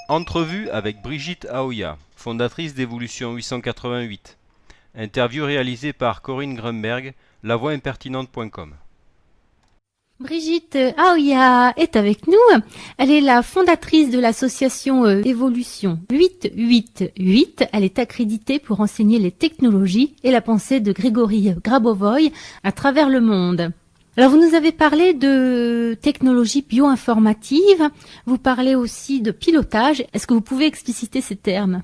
Entrevue avec Brigitte Aoya, fondatrice d'Evolution 888. Interview réalisée par Corinne Grunberg, lavoiximpertinente.com. Brigitte Aoya est avec nous. Elle est la fondatrice de l'association Evolution 888. Elle est accréditée pour enseigner les technologies et la pensée de Grégory Grabovoy à travers le monde. Alors, vous nous avez parlé de technologie bioinformative. Vous parlez aussi de pilotage. Est-ce que vous pouvez expliciter ces termes ?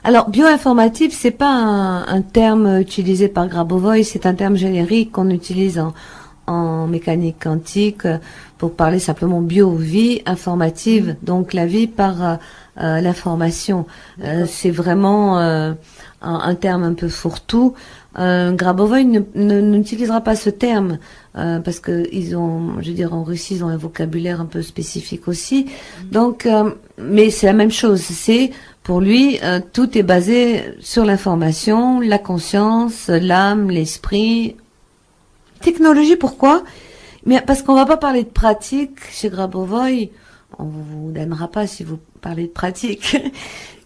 Alors, bioinformative, c'est pas un terme utilisé par Grabovoy, c'est un terme générique qu'on utilise en mécanique quantique pour parler simplement bio-vie informative, donc la vie par l'information. C'est vraiment un terme un peu fourre-tout. Grabovoy n'utilisera pas ce terme parce que ils ont, je veux dire, en Russie, ils ont un vocabulaire un peu spécifique aussi. Donc, mais c'est la même chose. C'est pour lui, tout est basé sur l'information, la conscience, l'âme, l'esprit. Technologie, pourquoi? Mais parce qu'on va pas parler de pratique chez Grabovoy. On vous donnera pas si vous parlez de pratique.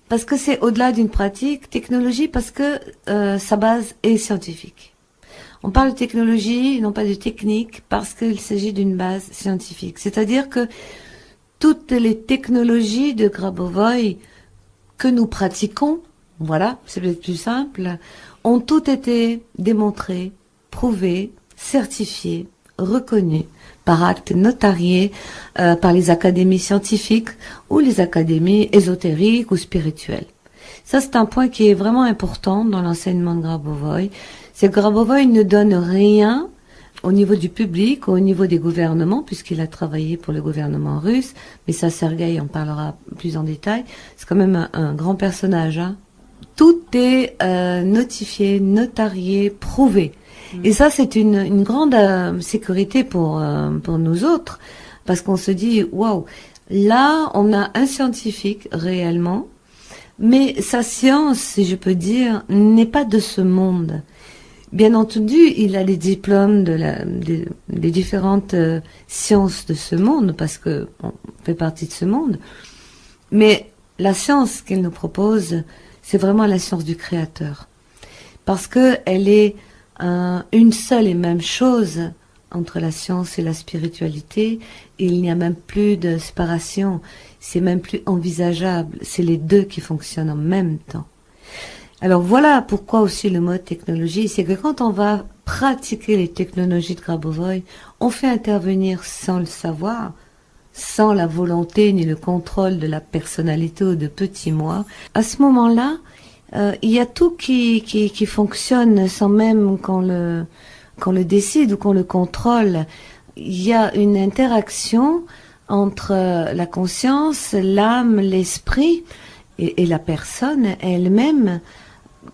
Parce que c'est au-delà d'une pratique. Technologie, parce que sa base est scientifique. On parle de technologie, non pas de technique, parce qu'il s'agit d'une base scientifique. C'est-à-dire que toutes les technologies de Grabovoy que nous pratiquons, voilà, c'est peut-être plus simple, ont toutes été démontrées, prouvées, certifiées, reconnues par acte notarié par les académies scientifiques ou les académies ésotériques ou spirituelles. Ça, c'est un point qui est vraiment important dans l'enseignement de Grabovoy. C'est que Grabovoy ne donne rien au niveau du public, au niveau des gouvernements, puisqu'il a travaillé pour le gouvernement russe, mais ça, Sergueï en parlera plus en détail. C'est quand même un grand personnage, hein. Tout est notifié, notarié, prouvé. Et ça, c'est une grande sécurité pour nous autres, parce qu'on se dit, waouh, là, on a un scientifique réellement, mais sa science, si je peux dire, n'est pas de ce monde. Bien entendu, il a les diplômes des différentes sciences de ce monde, parce que on fait partie de ce monde. Mais la science qu'il nous propose, c'est vraiment la science du Créateur, parce que elle est une seule et même chose entre la science et la spiritualité. Il n'y a même plus de séparation, c'est même plus envisageable, c'est les deux qui fonctionnent en même temps. Alors voilà pourquoi aussi le mot technologie, c'est que quand on va pratiquer les technologies de Grabovoy, on fait intervenir sans le savoir, sans la volonté ni le contrôle de la personnalité ou de petits moi. À ce moment-là, il y a tout qui fonctionne sans même qu'on le décide ou qu'on le contrôle. Il y a une interaction entre la conscience, l'âme, l'esprit et la personne elle-même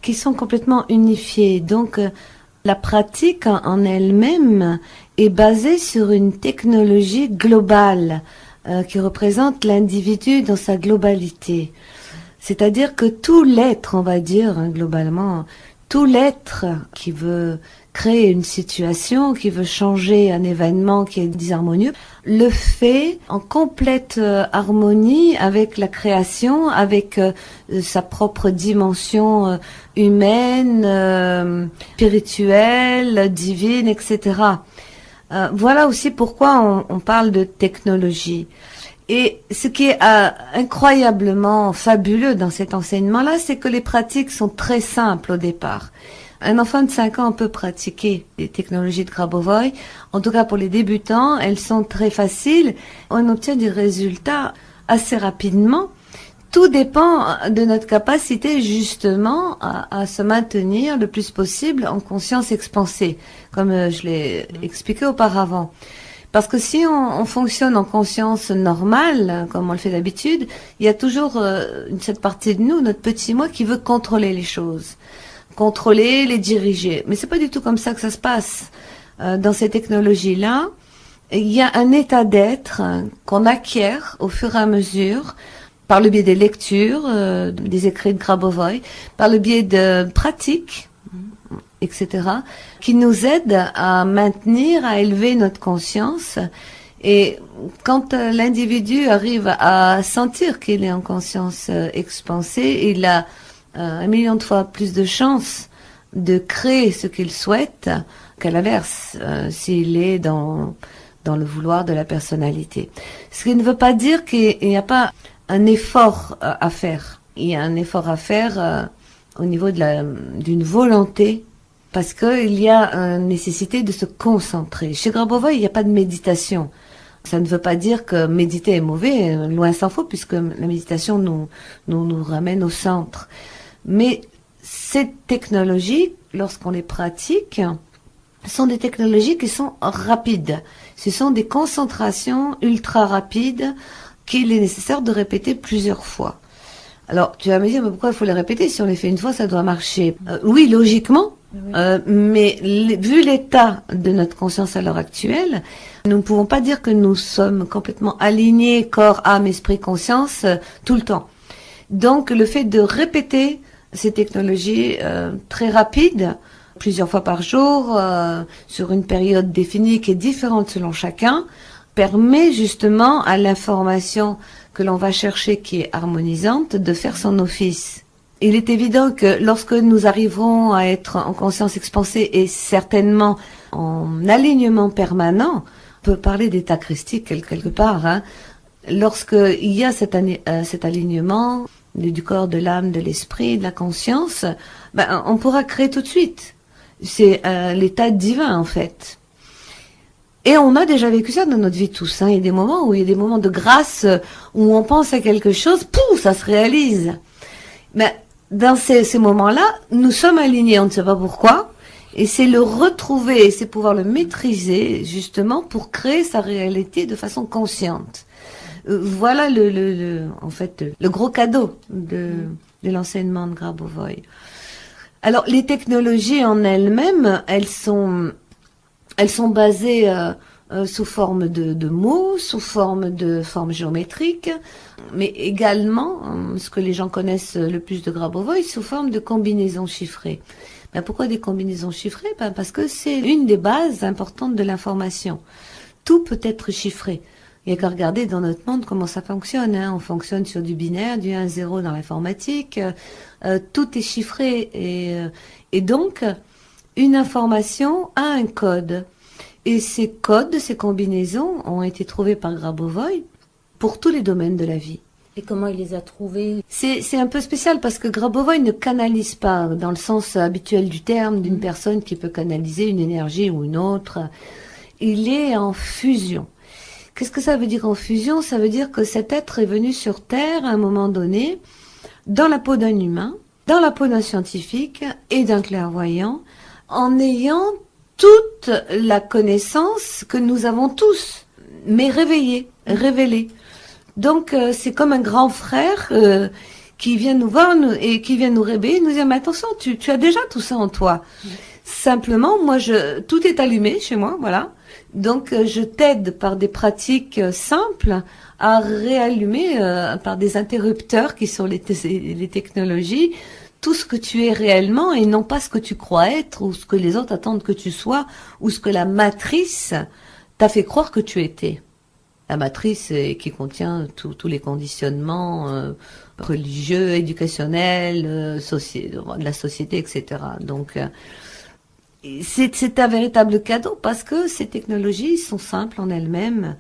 qui sont complètement unifiées. Donc, la pratique en elle-même est basée sur une technologie globale qui représente l'individu dans sa globalité. C'est-à-dire que tout l'être, on va dire, hein, globalement, tout l'être qui veut créer une situation, qui veut changer un événement qui est disharmonieux, le fait en complète harmonie avec la création, avec sa propre dimension humaine, spirituelle, divine, etc. Voilà aussi pourquoi on parle de technologie. Et ce qui est incroyablement fabuleux dans cet enseignement-là, c'est que les pratiques sont très simples au départ. Un enfant de 5 ans peut pratiquer les technologies de Grabovoy. En tout cas, pour les débutants, elles sont très faciles. On obtient des résultats assez rapidement. Tout dépend de notre capacité, justement, à se maintenir le plus possible en conscience expansée, comme je l'ai expliqué auparavant. Parce que si on fonctionne en conscience normale, comme on le fait d'habitude, il y a toujours cette partie de nous, notre petit moi, qui veut contrôler les choses, contrôler, les diriger. Mais c'est pas du tout comme ça que ça se passe. Dans ces technologies-là, il y a un état d'être qu'on acquiert au fur et à mesure, par le biais des lectures, des écrits de Grabovoy, par le biais de pratiques, etc., qui nous aident à maintenir, à élever notre conscience Et quand l'individu arrive à sentir qu'il est en conscience expansée, il a 1 million de fois plus de chances de créer ce qu'il souhaite qu'à l'inverse, s'il est dans le vouloir de la personnalité. Ce qui ne veut pas dire qu'il n'y a pas un effort à faire. Il y a un effort à faire au niveau d'une volonté, parce qu'il y a une nécessité de se concentrer. Chez Grabovoi, il n'y a pas de méditation. Ça ne veut pas dire que méditer est mauvais, loin s'en faut, puisque la méditation nous ramène au centre. Mais ces technologies, lorsqu'on les pratique, sont des technologies qui sont rapides. Ce sont des concentrations ultra rapides qu'il est nécessaire de répéter plusieurs fois. Alors, tu vas me dire, mais pourquoi il faut les répéter? Si on les fait une fois, ça doit marcher. Oui, logiquement. Mais vu l'état de notre conscience à l'heure actuelle, nous ne pouvons pas dire que nous sommes complètement alignés, corps, âme, esprit, conscience, tout le temps. Donc, le fait de répéter ces technologies très rapides, plusieurs fois par jour, sur une période définie qui est différente selon chacun, permet justement à l'information que l'on va chercher, qui est harmonisante, de faire son office. Il est évident que lorsque nous arriverons à être en conscience expansée et certainement en alignement permanent, on peut parler d'état christique quelque part, hein, lorsqu'il y a cet alignement du corps, de l'âme, de l'esprit, de la conscience, on pourra créer tout de suite. C'est l'état divin en fait. Et on a déjà vécu ça dans notre vie tous. Hein. Il y a des moments où il y a des moments de grâce où on pense à quelque chose, pouf, ça se réalise. Mais dans ces moments-là, nous sommes alignés, on ne sait pas pourquoi. Et c'est le retrouver, c'est pouvoir le maîtriser justement pour créer sa réalité de façon consciente. Voilà en fait, le gros cadeau de l'enseignement de Grabovoi. Alors, les technologies en elles-mêmes, elles sont basées sous forme de mots, sous forme de formes géométriques, mais également, ce que les gens connaissent le plus de Grabovoi, sous forme de combinaisons chiffrées. Pourquoi des combinaisons chiffrées? Parce que c'est une des bases importantes de l'information. Tout peut être chiffré. Il n'y a qu'à regarder dans notre monde comment ça fonctionne. Hein. On fonctionne sur du binaire, du 1-0 dans l'informatique. Tout est chiffré. Et donc, une information a un code. Et ces codes, ces combinaisons ont été trouvés par Grabovoi pour tous les domaines de la vie. Et comment il les a trouvés? C'est un peu spécial parce que Grabovoi ne canalise pas dans le sens habituel du terme d'une personne qui peut canaliser une énergie ou une autre. Il est en fusion. Qu'est-ce que ça veut dire en fusion? Ça veut dire que cet être est venu sur Terre à un moment donné, dans la peau d'un humain, dans la peau d'un scientifique et d'un clairvoyant, en ayant toute la connaissance que nous avons tous, mais révélée. Donc c'est comme un grand frère qui vient nous voir et qui vient nous réveiller, nous dire mais attention, tu as déjà tout ça en toi. Simplement, tout est allumé chez moi, voilà. Donc je t'aide par des pratiques simples à réallumer par des interrupteurs qui sont les technologies, tout ce que tu es réellement et non pas ce que tu crois être ou ce que les autres attendent que tu sois ou ce que la matrice t'a fait croire que tu étais. La matrice qui contient tous les conditionnements religieux, éducationnels, de la société, etc. Donc c'est un véritable cadeau parce que ces technologies sont simples en elles-mêmes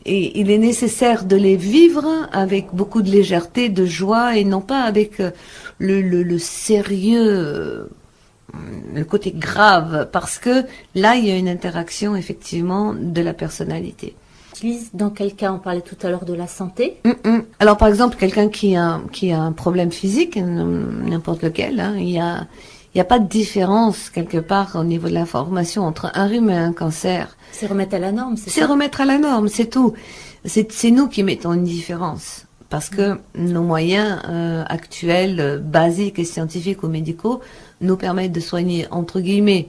et il est nécessaire de les vivre avec beaucoup de légèreté, de joie et non pas avec le sérieux, le côté grave, parce que là il y a une interaction effectivement de la personnalité. Dans quel cas? On parlait tout à l'heure de la santé. Alors par exemple quelqu'un qui a un problème physique, n'importe lequel, hein, il y a pas de différence quelque part au niveau de l'information entre un rhume et un cancer. C'est remettre à la norme, c'est ça? C'est remettre à la norme, c'est tout. C'est nous qui mettons une différence. Parce que nos moyens actuels, basiques et scientifiques ou médicaux, nous permettent de soigner, entre guillemets,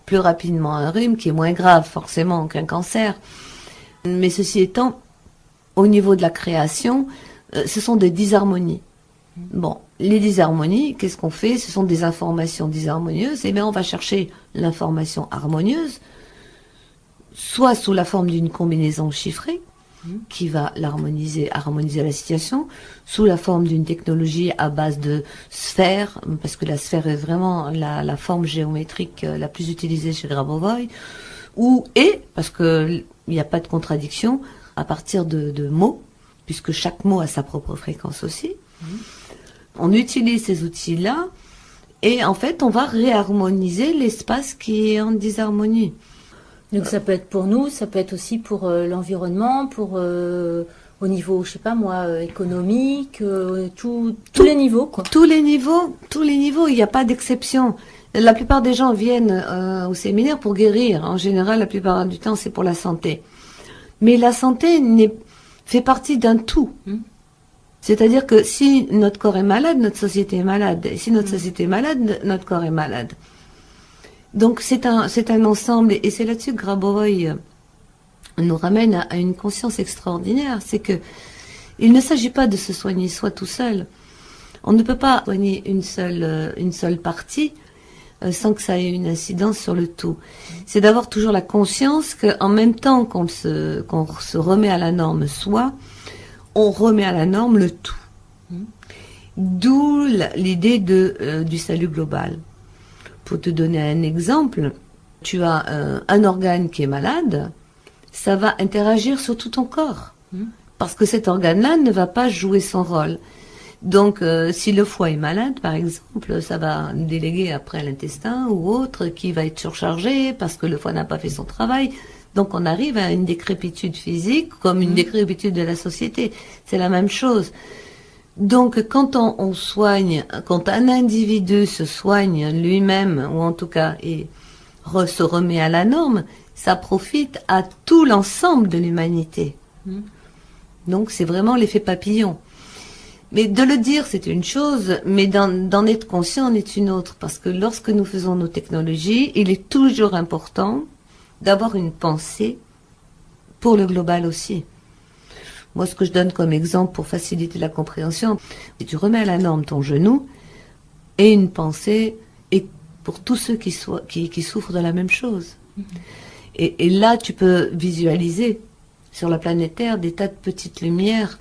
plus rapidement un rhume, qui est moins grave forcément qu'un cancer. Mais ceci étant, au niveau de la création, ce sont des disharmonies. Bon, les disharmonies, qu'est-ce qu'on fait? Ce sont des informations disharmonieuses. Eh bien, on va chercher l'information harmonieuse soit sous la forme d'une combinaison chiffrée, qui va harmoniser la situation, sous la forme d'une technologie à base de sphère, parce que la sphère est vraiment la forme géométrique la plus utilisée chez Grabovoi, parce que il n'y a pas de contradiction, à partir de mots, puisque chaque mot a sa propre fréquence aussi. On utilise ces outils-là, et en fait, on va réharmoniser l'espace qui est en disharmonie. Donc ça peut être pour nous, ça peut être aussi pour l'environnement, pour au niveau, je sais pas moi, économique, tous les niveaux, quoi. Tous les niveaux, il n'y a pas d'exception. La plupart des gens viennent au séminaire pour guérir. En général, la plupart du temps, c'est pour la santé. Mais la santé fait partie d'un tout. C'est-à-dire que si notre corps est malade, notre société est malade. Et si notre société est malade, notre corps est malade. Donc c'est un ensemble, et c'est là-dessus que Grabovoi nous ramène à une conscience extraordinaire. C'est que il ne s'agit pas de se soigner soi tout seul. On ne peut pas soigner une seule partie sans que ça ait une incidence sur le tout. C'est d'avoir toujours la conscience qu'en même temps qu'on se remet à la norme soi, on remet à la norme le tout. D'où l'idée du salut global. Pour te donner un exemple, tu as un organe qui est malade, ça va interagir sur tout ton corps. Parce que cet organe-là ne va pas jouer son rôle. Donc, si le foie est malade, par exemple, ça va déléguer après l'intestin ou autre qui va être surchargé parce que le foie n'a pas fait son travail. Donc, on arrive à une décrépitude physique comme une décrépitude de la société. C'est la même chose. Donc, quand on soigne, quand un individu se soigne lui-même, ou en tout cas se remet à la norme, ça profite à tout l'ensemble de l'humanité. Donc, c'est vraiment l'effet papillon. Mais de le dire, c'est une chose, mais d'en être conscient en est une autre. Parce que lorsque nous faisons nos technologies, il est toujours important d'avoir une pensée pour le global aussi. Moi, ce que je donne comme exemple pour faciliter la compréhension, c'est que tu remets à la norme ton genou et une pensée et pour tous ceux qui souffrent de la même chose. Et là, tu peux visualiser sur la planète Terre des tas de petites lumières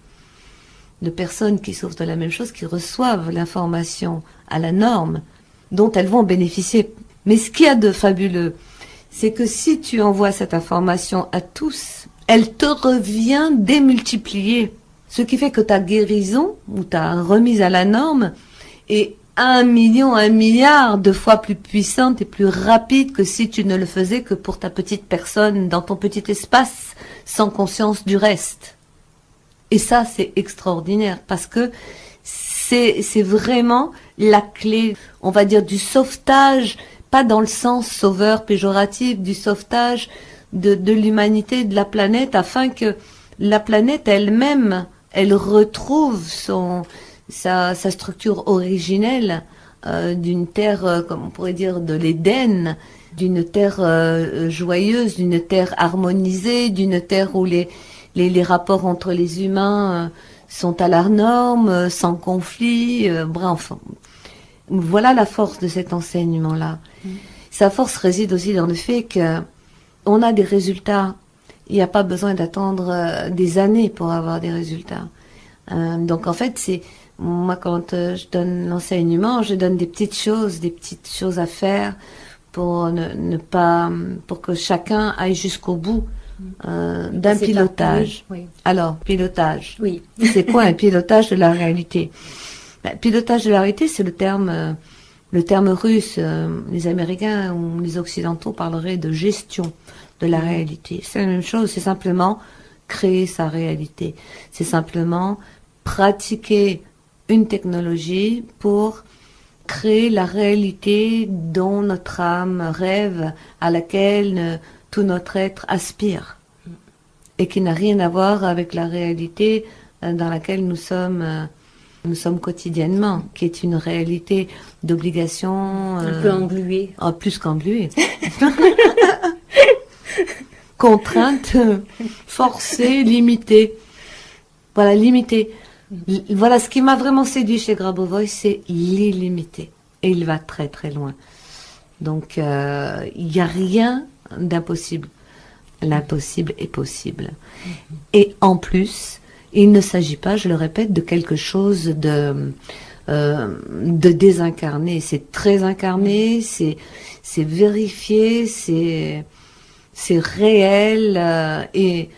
de personnes qui souffrent de la même chose, qui reçoivent l'information à la norme, dont elles vont bénéficier. Mais ce qu'il y a de fabuleux, c'est que si tu envoies cette information à tous, elle te revient démultipliée. Ce qui fait que ta guérison, ou ta remise à la norme, est 1 million, 1 milliard de fois plus puissante et plus rapide que si tu ne le faisais que pour ta petite personne, dans ton petit espace, sans conscience du reste. Et ça, c'est extraordinaire, parce que c'est vraiment la clé, on va dire, du sauvetage, pas dans le sens sauveur péjoratif, du sauvetage de l'humanité, de la planète, afin que la planète elle-même, elle retrouve sa structure originelle d'une terre, comme on pourrait dire, de l'Éden, d'une terre joyeuse, d'une terre harmonisée, d'une terre où les rapports entre les humains sont à la norme, sans conflit, bref. Voilà la force de cet enseignement-là. Sa force réside aussi dans le fait que on a des résultats. Il n'y a pas besoin d'attendre des années pour avoir des résultats. Donc en fait, moi quand je donne l'enseignement, je donne des petites choses à faire pour pour que chacun aille jusqu'au bout d'un pilotage. Oui. Alors, pilotage. Oui. C'est quoi un pilotage de la réalité? Pilotage de la réalité, c'est le terme russe. Les Américains ou les Occidentaux parleraient de gestion de la réalité. C'est la même chose, c'est simplement créer sa réalité. C'est simplement pratiquer une technologie pour créer la réalité dont notre âme rêve, à laquelle tout notre être aspire, et qui n'a rien à voir avec la réalité dans laquelle nous sommes quotidiennement, qui est une réalité d'obligation un peu engluée. Plus qu'engluée. Contrainte, forcée, limitée. Voilà, limitée. Voilà, ce qui m'a vraiment séduit chez Grabovoi, c'est l'illimité. Et il va très très loin. Donc, il n'y a rien d'impossible. L'impossible est possible. Et en plus, il ne s'agit pas, je le répète, de quelque chose de désincarné. C'est très incarné, c'est vérifié, c'est réel. Et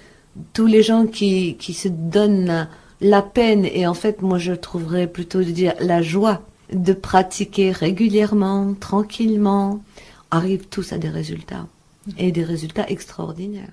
tous les gens qui se donnent la peine, et en fait, moi je trouverais plutôt de dire la joie de pratiquer régulièrement, tranquillement, arrivent tous à des résultats. Et des résultats extraordinaires.